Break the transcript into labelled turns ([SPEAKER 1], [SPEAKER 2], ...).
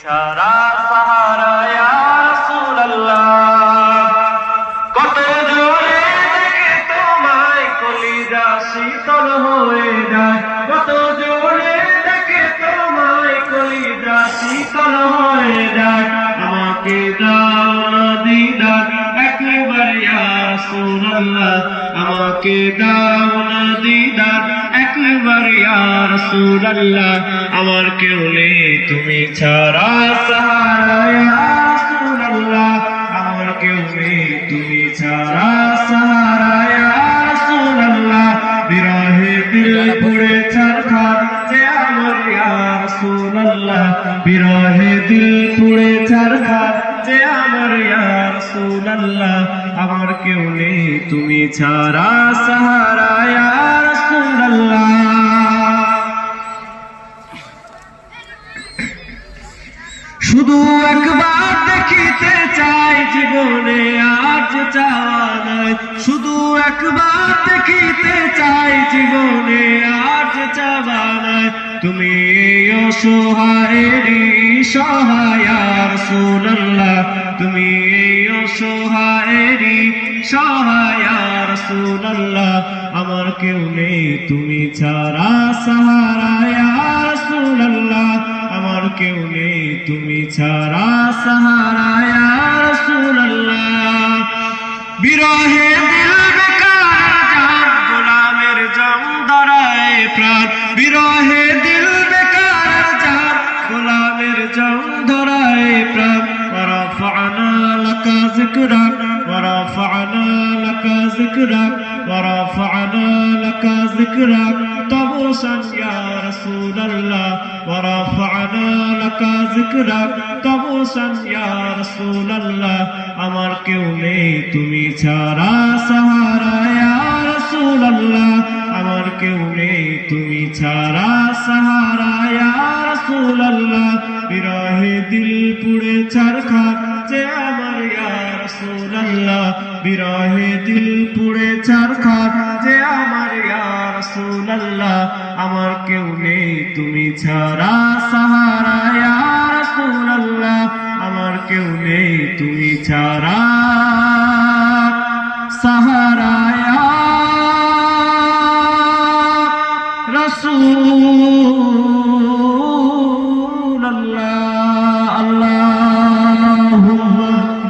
[SPEAKER 1] ছাড়া সাহারা ইয়া রাসূলুল্লাহ। কত জোরে দেখে তোমায় কলিজা শীতল হয়ে যায়, কত জোরে দেখে তোমায় কলিজা শীতল হয়ে যায়। আমাকে দাও না দিদার একবার ইয়া রাসূলুল্লাহ, আমাকে দাও না দিদার একবার ইয়া রাসূলুল্লাহ। আমার কেউ নেই তুমি ছাড়া সাহারা ইয়া রাসূলুল্লাহ, আমার কেউ নেই তুমি ছাড়া সাহারা ইয়া রাসূলুল্লাহ। বিরহে দিল পুড়ে ছারখার যে আমার ইয়া রাসূলুল্লাহ, বিরহে দিল পুড়ে ছারখার যে আমার ইয়া রাসূলুল্লাহ। আমার কেউ নেই তুমি ছাড়া সাহারা ইয়া রাসূলুল্লাহ। শুধু একবার দেখিতে চাই জীবনে আজ চাওয়া নাই, শুধু একবার দেখিতে চাই জীবনে আজ চাওয়া নাই। তুমি অসহায়েরই সহায় ইয়া রাসূলুল্লাহ, তুমি অসহায়েরই সহায় ইয়া রাসূলুল্লাহ। আমার কেউ নেই তুমি ছাড়া সাহারা ইয়া রাসূলুল্লাহ, আমার কেউ নেই তুমি ছাড়া সাহারা ইয়া রাসূলুল্লাহ। বিরহে দিল বেকার জান গোলামের জং ধরায় প্রাণ, বিরহে দিল বেকার জান গোলামের জং ধরায় প্রাণ। ورفعنا لك ذكرك ورفعنا لك ذكرك ورفعنا لك ذكرك طبوسا يا رسول الله، ورفعنا لك ذكرك طبوسا يا رسول الله। আমার কেউ নেই তুমি ছাড়া সাহারা ইয়া রাসূলুল্লাহ, আমার কেউ নেই তুমি ছাড়া সাহারা ইয়া রাসূলুল্লাহ। বিরহে দিল পুড়ে ছারখার যে আমার ইয়া রাসূলুল্লাহ, বিরহে দিল পুড়ে ছারখার যে আমার ইয়া রাসূলুল্লাহ। আমার কেউ নেই তুমি ছাড়া সাহারা ইয়া রাসূলুল্লাহ, আমার কেউ নেই তুমি ছাড়া সাহারা